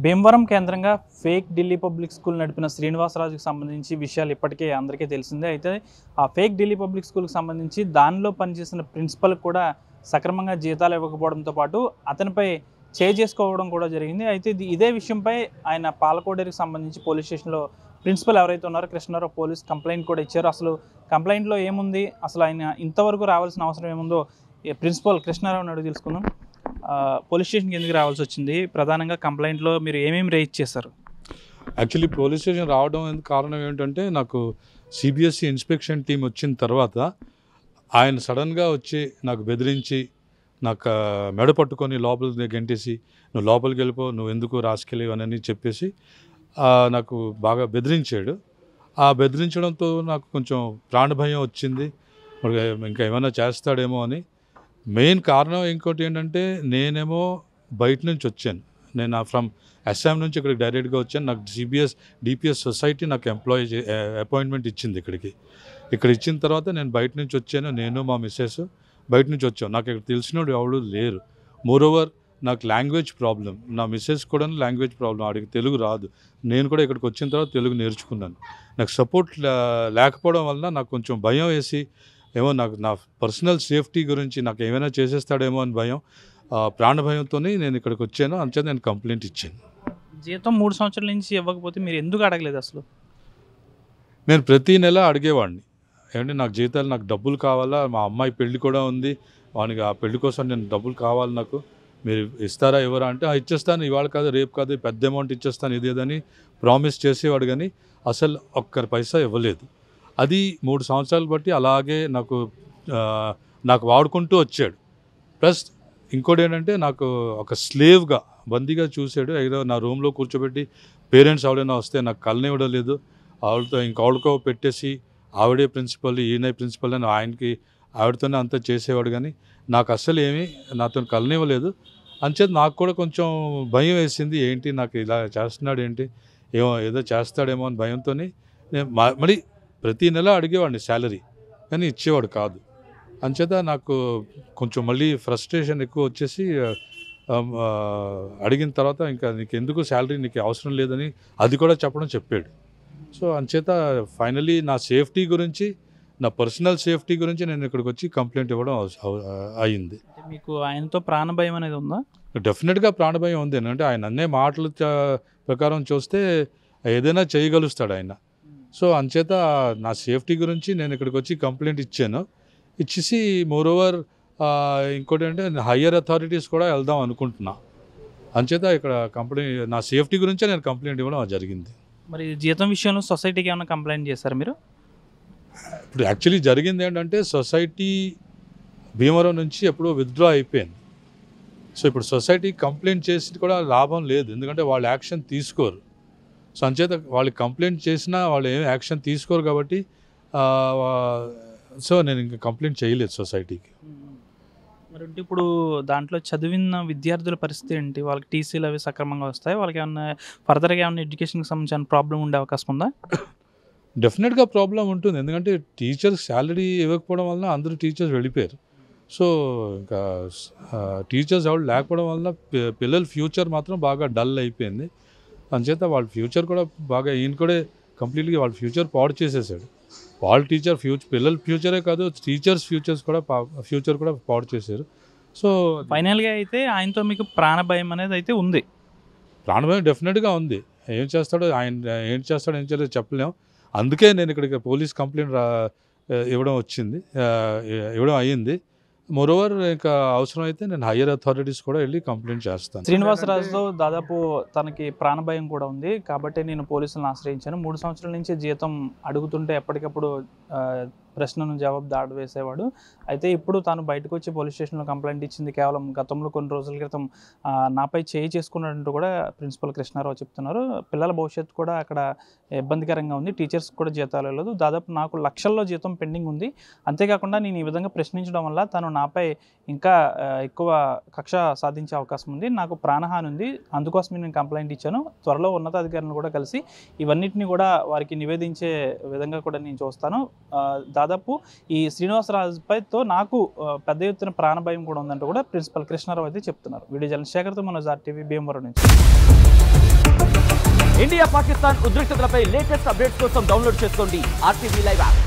భీమవరం కేంద్రంగా fake Delhi public school నడిపిన శ్రీనివాసరాజుకి సంబంధించి విషయాలు ఇప్పటికే అందరికీ తెలిసిందే. అయితే ఆ ఫేక్ ఢిల్లీ పబ్లిక్ స్కూల్కి సంబంధించి దానిలో పనిచేసిన ప్రిన్సిపల్ కూడా సక్రమంగా జీతాలు ఇవ్వకపోవడంతో పాటు అతనిపై చేసుకోవడం కూడా జరిగింది. అయితే ఇదే విషయంపై ఆయన పాలకోడేరుకి సంబంధించి పోలీస్ స్టేషన్లో ప్రిన్సిపల్ ఎవరైతే ఉన్నారో కృష్ణారావు పోలీస్ కంప్లైంట్ కూడా ఇచ్చారు. అసలు కంప్లైంట్లో ఏముంది, అసలు ఆయన ఇంతవరకు రావాల్సిన అవసరం ఏముందో ప్రిన్సిపల్ కృష్ణారావుని అడిగి తెలుసుకుందాం. పోలీస్ స్టేషన్కి ఎందుకు రావాల్సి వచ్చింది? ప్రధానంగా కంప్లైంట్లో మీరు ఏమేమి రేజ్ చేశారు? యాక్చువల్లీ పోలీస్ స్టేషన్ రావడం కారణం ఏంటంటే, నాకు సిబిఎస్ఈ ఇన్స్పెక్షన్ టీం వచ్చిన తర్వాత ఆయన సడన్గా వచ్చి నాకు బెదిరించి నాకు మెడ పట్టుకొని లోపలికి గెంటేసి, నువ్వు లోపలికి వెళ్ళిపో, నువ్వు ఎందుకు రాసుకెళ్ళి చెప్పేసి నాకు బాగా బెదిరించాడు. ఆ బెదిరించడంతో నాకు కొంచెం ప్రాణభయం వచ్చింది, ఇంకా ఏమైనా చేస్తాడేమో అని. మెయిన్ కారణం ఇంకోటి ఏంటంటే, నేనేమో బయట నుంచి వచ్చాను. నేను ఫ్రమ్ అస్సాం నుంచి ఇక్కడికి డైరెక్ట్గా వచ్చాను. నాకు డిపిఎస్ సొసైటీ నాకు అపాయింట్మెంట్ ఇచ్చింది ఇక్కడ ఇచ్చిన తర్వాత నేను బయట నుంచి వచ్చాను. నేను మా మిస్సెస్ బయట నుంచి వచ్చాను. నాకు ఇక్కడ తెలిసినోడు ఎవరు లేరు. మోరోవర్ నాకు లాంగ్వేజ్ ప్రాబ్లం, నా మిస్సెస్ కూడా లాంగ్వేజ్ ప్రాబ్లం, ఆడికి తెలుగు రాదు. నేను కూడా ఇక్కడికి వచ్చిన తర్వాత తెలుగు నేర్చుకున్నాను. నాకు సపోర్ట్ లేకపోవడం వలన నాకు కొంచెం భయం వేసి, ఏమో నాకు నా పర్సనల్ సేఫ్టీ గురించి నాకు ఏమైనా చేసేస్తాడేమో అని భయం, ప్రాణభయంతో నేను ఇక్కడికి వచ్చాను. అంతే నేను కంప్లైంట్ ఇచ్చాను. జీతం 3 సంవత్సరాల నుంచి ఇవ్వకపోతే మీరు ఎందుకు అడగలేదు? అసలు నేను ప్రతి నెల అడిగేవాడిని, ఏమంటే నాకు జీతాలు, నాకు డబ్బులు కావాలా, మా అమ్మాయి పెళ్లి కూడా ఉంది, వానికి ఆ పెళ్లి కోసం నేను డబ్బులు కావాలి, నాకు మీరు ఇస్తారా ఇవ్వరా అంటే, ఇచ్చేస్తాను, ఇవాళ కాదు రేపు కాదు, పెద్ద అమౌంట్ ఇచ్చేస్తాను ఇదేదని ప్రామిస్ చేసేవాడు. కానీ అసలు ఒక్క పైసా ఇవ్వలేదు. అది 3 సంవత్సరాలు బట్టి అలాగే నాకు వాడుకుంటూ వచ్చాడు. ప్లస్ ఇంకోటి ఏంటంటే, నాకు ఒక స్లేవ్గా బందీగా చూశాడు. ఏదో నా రూమ్లో కూర్చోబెట్టి పేరెంట్స్ ఎవరైనా వస్తే నాకు కలనివ్వడం లేదు, ఇంకోళ్ళకో పెట్టేసి ఆవిడే ప్రిన్సిపల్, ఈయన ప్రిన్సిపల్ అని ఆవిడతోనే అంతా చేసేవాడు. కానీ నాకు అస్సలు ఏమీ నాతో కలనివ్వలేదు. అంచేత నాకు కూడా కొంచెం భయం వేసింది, ఏంటి నాకు ఇలా చేస్తున్నాడు ఏంటి, ఏదో చేస్తాడేమో అని భయంతో నేను మళ్ళీ ప్రతి నెల అడిగేవాడిని శాలరీ, కానీ ఇచ్చేవాడు కాదు. అంచేత నాకు కొంచెం మళ్ళీ ఫ్రస్ట్రేషన్ ఎక్కువ వచ్చేసి అడిగిన తర్వాత, ఇంకా నీకు ఎందుకు శాలరీ, నీకు అవసరం లేదని అది కూడా చెప్పాడు. సో అంచేత ఫైనలీ నా సేఫ్టీ గురించి, నా పర్సనల్ సేఫ్టీ గురించి నేను ఇక్కడికి వచ్చి కంప్లైంట్ ఇవ్వడం అయింది. మీకు ఆయనతో ప్రాణభయం అనేది ఉందా? డెఫినెట్గా ప్రాణభయం ఉంది. ఎందుకంటే ఆయన అన్నే మాటల ప్రకారం చూస్తే ఏదైనా చేయగలుస్తాడు ఆయన. సో అంచేత నా సేఫ్టీ గురించి నేను ఇక్కడికి వచ్చి కంప్లైంట్ ఇచ్చేసి మోరోవర్ ఇంకోటి అంటే హయ్యర్ అథారిటీస్ కూడా వెళ్దాం అనుకుంటున్నా. అంచేత ఇక్కడ నా సేఫ్టీ గురించే నేను కంప్లైంట్ ఇవ్వడం జరిగింది. మరి జీతం విషయంలో సొసైటీకి ఏమైనా కంప్లైంట్ చేశారు మీరు? ఇప్పుడు యాక్చువల్లీ జరిగింది ఏంటంటే, సొసైటీ భీమవరం నుంచి ఎప్పుడో విత్డ్రా అయిపోయింది. సో ఇప్పుడు సొసైటీ కంప్లైంట్ చేసి కూడా లాభం లేదు, ఎందుకంటే వాళ్ళు యాక్షన్ తీసుకోరు. సో అంచేత వాళ్ళు కంప్లైంట్ చేసినా వాళ్ళు ఏం యాక్షన్ తీసుకోరు కాబట్టి సో నేను ఇంకా కంప్లైంట్ చేయలేదు సొసైటీకి. మరి ఇప్పుడు దాంట్లో చదివిన విద్యార్థుల పరిస్థితి ఏంటి? వాళ్ళకి టీసీలు అవి సక్రమంగా వస్తాయి? వాళ్ళకి ఏమన్నా ఫర్దర్గా ఏమన్నా ఎడ్యుకేషన్కి సంబంధించిన ప్రాబ్లం ఉండే అవకాశం ఉందా? డెఫినెట్గా ప్రాబ్లం ఉంటుంది, ఎందుకంటే టీచర్స్ శాలరీ ఇవ్వకపోవడం వలన అందరూ టీచర్స్ వెళ్ళిపోయారు. సో ఇంకా టీచర్స్ ఎవరు లేకపోవడం వలన పిల్లల ఫ్యూచర్ మాత్రం బాగా డల్ అయిపోయింది. అంచేత వాళ్ళ ఫ్యూచర్ కూడా బాగా, ఈయన కూడా కంప్లీట్గా వాళ్ళ ఫ్యూచర్ పాడు చేసేసాడు. వాళ్ళ పిల్లల ఫ్యూచరే కాదు, టీచర్స్ ఫ్యూచర్ కూడా పాడు చేశారు. సో ఫైనల్గా అయితే ఆయనతో మీకు ప్రాణభయం అనేది అయితే ఉంది? ప్రాణభయం డెఫినెట్గా ఉంది. ఏం చేస్తాడో ఏం చేయలేదో చెప్పలేము. అందుకే నేను ఇక్కడికి పోలీస్ కంప్లైంట్ ఇవ్వడం అయ్యింది. మోరోవర్ ఇంకా అవసరమైతే నేను హయ్యర్ అథారిటీస్ కూడా వెళ్ళి కంప్లైంట్ చేస్తాను. శ్రీనివాసరాజుతో దాదాపు తనకి ప్రాణభయం కూడా ఉంది కాబట్టి నేను పోలీసులను ఆశ్రయించాను. 3 సంవత్సరాల నుంచి జీతం అడుగుతుంటే ఎప్పటికప్పుడు ప్రశ్నను జవాబు దాడి వేసేవాడు. అయితే ఇప్పుడు తాను బయటకు వచ్చి పోలీస్ స్టేషన్లో కంప్లైంట్ ఇచ్చింది కేవలం గతంలో కొన్ని రోజుల క్రితం నాపై చేసుకున్నట్టు కూడా ప్రిన్సిపల్ కృష్ణారావు చెప్తున్నారు. పిల్లల భవిష్యత్తు కూడా అక్కడ ఇబ్బందికరంగా ఉంది, టీచర్స్ కూడా జీతాలు లేదు, దాదాపు నాకు లక్షల్లో జీతం పెండింగ్ ఉంది. అంతేకాకుండా నేను ఈ విధంగా ప్రశ్నించడం వల్ల తను నాపై ఇంకా ఎక్కువ కక్ష సాధించే అవకాశం ఉంది, నాకు ప్రాణహాని ఉంది, అందుకోసమే నేను కంప్లైంట్ ఇచ్చాను. త్వరలో ఉన్నతాధికారులను కూడా కలిసి ఇవన్నిటిని కూడా వారికి నివేదించే విధంగా కూడా నేను చూస్తాను. దాదాపు ఈ శ్రీనివాసరాజుపైతో నాకు పెద్ద ఎత్తున ప్రాణభయం కూడా ఉందంటూ కూడా ప్రిన్సిపల్ కృష్ణారావు అయితే చెప్తున్నారు. వీడియో జర్నలిస్ట్ శేఖర్తో మనోజ్ RTV భీమవరం నుంచి. ఇండియా పాకిస్తాన్ ఉద్రిక్తతలపై లేటెస్ట్ అప్డేట్స్ కోసం డౌన్లోడ్ చేసుకోండి RTV లైవ్ యాప్.